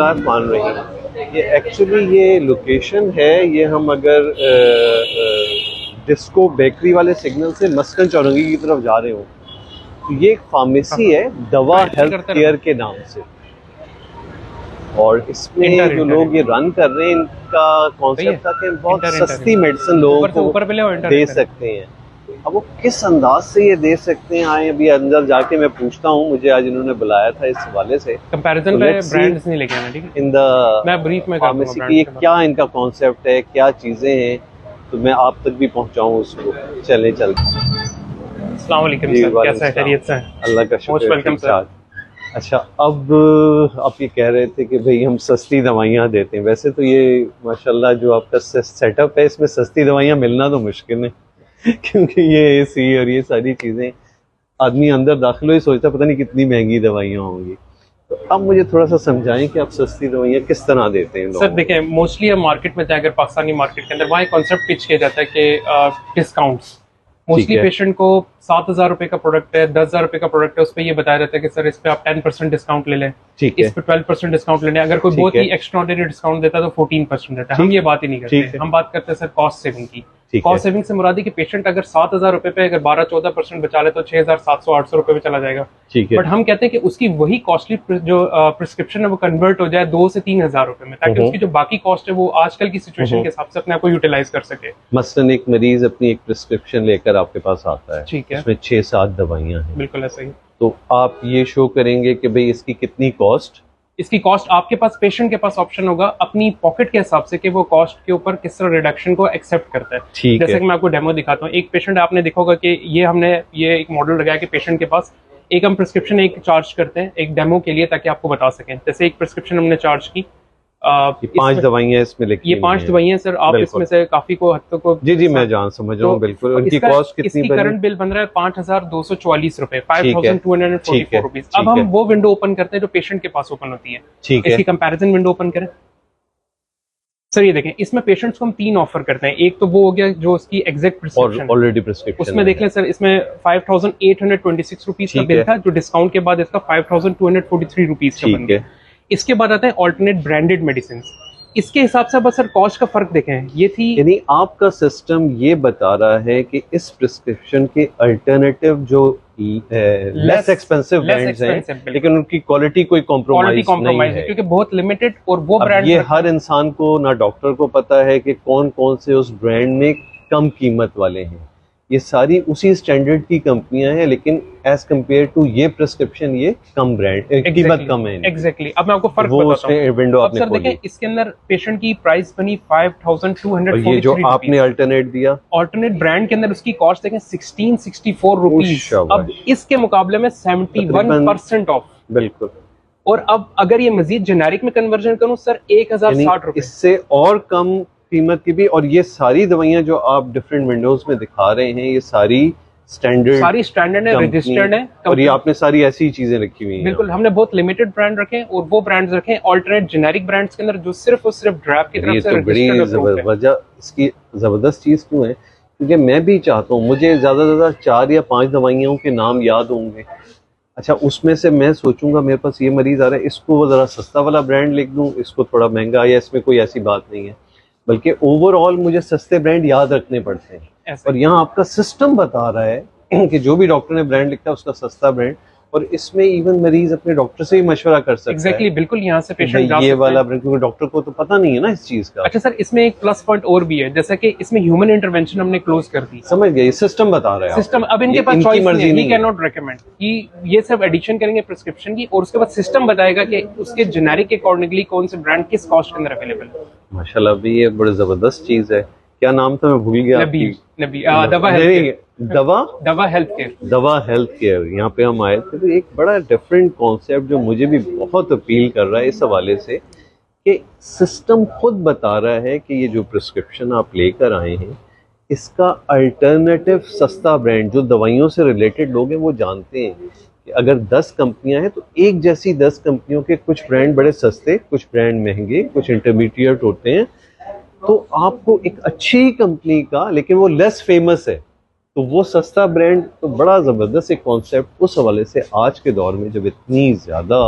बात मान रही हैं, ये एक्चुअली ये लोकेशन है, ये हम अगर डिस्को बेकरी वाले सिग्नल से मस्कन चौरंगी की तरफ जा रहे हो तो ये एक फार्मेसी है दवा हेल्थ केयर के नाम से, और इसमें जो लोग ये रन कर रहे हैं इनका कॉन्सेप्ट था कि बहुत सस्ती मेडिसिन लोगों को दे सकते हैं। अब वो किस अंदाज से ये दे सकते हैं, आए अभी अंदर जाके मैं पूछता हूँ, मुझे आज इन्होंने बुलाया था इस हवाले से। कंपैरिजन पे ब्रांड्स नहीं लेके आना, ठीक है? इन द मैं ब्रीफ में फार्मेसी की ये क्या इनका कॉन्सेप्ट है, क्या चीजें हैं, तो मैं आप तक भी पहुँचाऊँ उसको। चले अस्सलाम वालेकुम सर, कैसा है? खैरियत से? अल्लाह का शुक्र, वेलकम सर। अच्छा, अब आप ये कह रहे थे कि भाई हम सस्ती दवाइयाँ देते हैं। वैसे तो ये माशाल्लाह जो आपका सेटअप है इसमें सस्ती दवाइयाँ मिलना तो मुश्किल है क्योंकि ये एसी और ये सारी चीज़ें, आदमी अंदर दाखिल हो ही सोचता पता नहीं कितनी महंगी दवाइयाँ होंगी। तो अब मुझे थोड़ा सा समझाएं कि आप सस्ती दवाइयाँ किस तरह देते हैं। सर देखें, मोस्टली हम मार्केट में जाकर पाकिस्तानी मार्केट के अंदर वहाँ कॉन्सेप्ट पिच किया जाता है कि डिस्काउंट्स, मोस्टली पेशेंट को 7,000 रुपए का प्रोडक्ट है, 10,000 रुपए का प्रोडक्ट है, उस पर ये बताया जाता है कि सर इस पे आप 10% डिस्काउंट ले लें, इस पे 12% डिस्काउंट ले लें। अगर कोई बहुत ही एक्स्ट्राऑर्डिनरी डिस्काउंट देता है तो 14% देता है। हम ये बात ही नहीं करते, हम बात करते हैं सर कॉस्ट सेविंग की। कॉस्ट सेविंग से मुराद है कि पेशेंट अगर 7,000 रुपए पे अगर 12-14% बचा ले तो 6,700-800 रुपए पे चला जाएगा। बट हम कहते हैं कि उसकी वही कॉस्टली जो प्रिस्क्रिप्शन है वो कन्वर्ट हो जाए 2 से 3,000 रुपए में, ताकि उसकी जो बाकी कॉस्ट है वो आजकल की सिचुएशन के हिसाब से अपने आप को यूटिलाइज कर सके। मसलन एक मरीज अपनी एक प्रिस्क्रिप्शन लेकर आपके पास आता है, ठीक है, उसमें 6-7 दवाइयाँ हैं, बिल्कुल ऐसा ही, तो आप ये शो करेंगे कि भाई इसकी कितनी कॉस्ट, इसकी कॉस्ट आपके पास, पेशेंट के पास ऑप्शन होगा अपनी पॉकेट के हिसाब से कि वो कॉस्ट के ऊपर किस तरह रिडक्शन को एक्सेप्ट करता है। जैसे कि मैं आपको डेमो दिखाता हूँ। एक पेशेंट आपने देखा होगा कि ये हमने ये एक मॉडल लगाया कि पेशेंट के पास एक हम प्रिस्क्रिप्शन एक चार्ज करते हैं एक डेमो के लिए, ताकि आपको बता सकें। जैसे एक प्रिस्क्रिप्शन हमने चार्ज की, 5 दवाइयाँ इसमें लिखी, ये 5 दवाइयाँ सर, आप इसमें से काफी को हद तक को जी मैं जान समझ रहा हूँ, बिल्कुल। उनकी कॉस्ट कितनी? इसकी करंट बिल बन रहा है 5,244 रुपए, 5,244 रुपीज। अब हम वो विंडो ओपन करते हैं जो पेशेंट के पास ओपन होती है, इसकी कंपैरिजन विंडो ओपन करें। सर ये देखें, इसमें पेशेंट्स को हम 3 ऑफर करते हैं। एक तो वो हो गया जो उसकी एग्जैक्ट प्रिस्क्रिप्शन ऑलरेडी प्रिस्क्रिप्शन, उसमें देख लें सर, इसमें 5,826 रुपीज का बिल था, जो डिस्काउंट के बाद इसका 5,243 रुपीज का बन गया। इसके बाद आता है ऑल्टरनेट ब्रांडेड मेडिसिन। इसके हिसाब से बस सर कॉस्ट का फर्क देखें, ये थी, यानी आपका सिस्टम ये बता रहा है कि इस प्रिस्क्रिप्शन के अल्टरनेटिव जो लेस एक्सपेंसिव ब्रांड्स हैं, लेकिन उनकी क्वालिटी कोई कॉम्प्रोमाइज नहीं है, क्योंकि बहुत लिमिटेड। और वो ब्रांड ये हर इंसान को, ना डॉक्टर को पता है कि कौन कौन से उस ब्रांड में कम कीमत वाले हैं। ये सारी उसी स्टैंडर्ड की कंपनियां हैं, लेकिन एज कम्पेयर टू ये प्रिस्क्रिप्शन ये कम ब्रांड कीमत कम है। एग्जैक्टली। अब मैं आपको फर्क बताता हूं। विंडो आपने सर देखें, इसके अंदर पेशेंट की प्राइस बनी 5,243। ये जो आपने अल्टरनेट दिया, अल्टरनेट ब्रांड के अंदर उसकी कॉस्ट देखें 1664 रुपीज। अब इसके मुकाबले में 71% ऑफ, बिल्कुल। और अब अगर ये मजीद जेनेरिक में कन्वर्जन करूं सर 1,060 रुपए, इससे और कम कीमत की भी। और ये सारी दवाइयां जो आप डिफरेंट विंडोज में दिखा रहे हैं, ये सारी स्टैंडर्ड है, रजिस्टर्ड है, और ये आपने सारी ऐसी चीजें रखी हुई हैं। बिल्कुल, हमने बहुत लिमिटेड ब्रांड रखे हैं, और वो ब्रांड्स रखे हैं ऑल्टरनेट जेनेरिक ब्रांड्स के अंदर जो सिर्फ और सिर्फ ड्रैप की तरफ से रजिस्टर्ड है। वजह इसकी जबरदस्त चीज क्यों है, क्योंकि मैं भी चाहता हूँ, मुझे ज्यादा से ज्यादा 4 या 5 दवाइयों के नाम याद होंगे। अच्छा, उसमें से मैं सोचूंगा मेरे पास ये मरीज आ रहा है, इसको वो जरा सस्ता वाला ब्रांड लिख दूं, इसको थोड़ा महंगा, या इसमें कोई ऐसी बात नहीं है, बल्कि ओवरऑल मुझे सस्ते ब्रांड याद रखने पड़ते हैं। और यहाँ आपका सिस्टम बता रहा है कि जो भी डॉक्टर ने ब्रांड लिखा है उसका सस्ता ब्रांड, और इसमें इवन मरीज अपने डॉक्टर से ही मशवरा कर सकता है। एग्जैक्टली, बिल्कुल। यहाँ से पेशेंट जा ये वाला ब्रांड, क्योंकि डॉक्टर को तो पता नहीं है ना इस चीज का। अच्छा सर, इसमें एक प्लस पॉइंट और भी है, जैसा कि इसमें ह्यूमन इंटरवेंशन हमने क्लोज कर दी। समझ गए, सिस्टम बता रहे हैं सिस्टम। अब इनके पास चॉइस नहीं है, ही कैन नॉट रेकमेंड कि ये सब एडिशन करेंगे प्रिस्क्रिप्शन की, और उसके बाद सिस्टम बताएगा कि उसके जेनेरिक के अकॉर्डिंगली कौन से ब्रांड किस कॉस्ट के अंदर अवेलेबल है। माशाल्लाह, भी ये बड़ी जबरदस्त चीज है। क्या नाम था, मैं भूल गया। दवा हेल्थ केयर। यहाँ पे हम आए थे, तो एक बड़ा डिफरेंट कॉन्सेप्ट जो मुझे भी बहुत अपील कर रहा है इस हवाले से, कि सिस्टम खुद बता रहा है कि ये जो प्रिस्क्रिप्शन आप लेकर आए हैं, इसका अल्टरनेटिव सस्ता ब्रांड, जो दवाइयों से रिलेटेड लोग हैं वो जानते हैं कि अगर 10 कंपनियां हैं तो एक जैसी 10 कंपनियों के कुछ ब्रांड बड़े सस्ते, कुछ ब्रांड महंगे, कुछ इंटरमीडिएट होते हैं। तो आपको एक अच्छी कंपनी का, लेकिन वो लेस फेमस है, तो वो सस्ता ब्रांड, तो बड़ा ज़बरदस्त एक कॉन्सेप्ट। उस हवाले से आज के दौर में जब इतनी ज़्यादा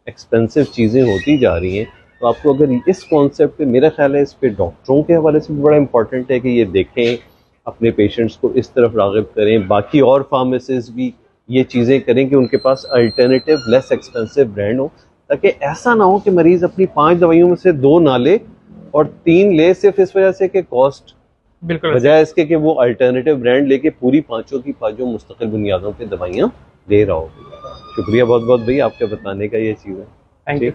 एक्सपेंसिव चीज़ें होती जा रही हैं, तो आपको अगर इस कॉन्सेप्ट पे, मेरा ख्याल है इस पे डॉक्टरों के हवाले से भी बड़ा इंपॉर्टेंट है कि ये देखें, अपने पेशेंट्स को इस तरफ राग़िब करें, बाकी और फार्मेसिस्ट भी ये चीज़ें करें कि उनके पास अल्टरनेटिव लेस एक्सपेंसिव ब्रांड हो, ताकि ऐसा ना हो कि मरीज़ अपनी 5 दवाइयों में से 2 ना ले और 3 ले सिर्फ इस वजह से कि कॉस्ट, बिल्कुल बजाय इसके कि वो अल्टरनेटिव ब्रांड लेके पूरी पाँचों की पाँचों मुस्तकिल बुनियादों पे दवाइयाँ दे रहा हो। शुक्रिया बहुत बहुत भाई आपके बताने का ये चीज़ है। Thank you.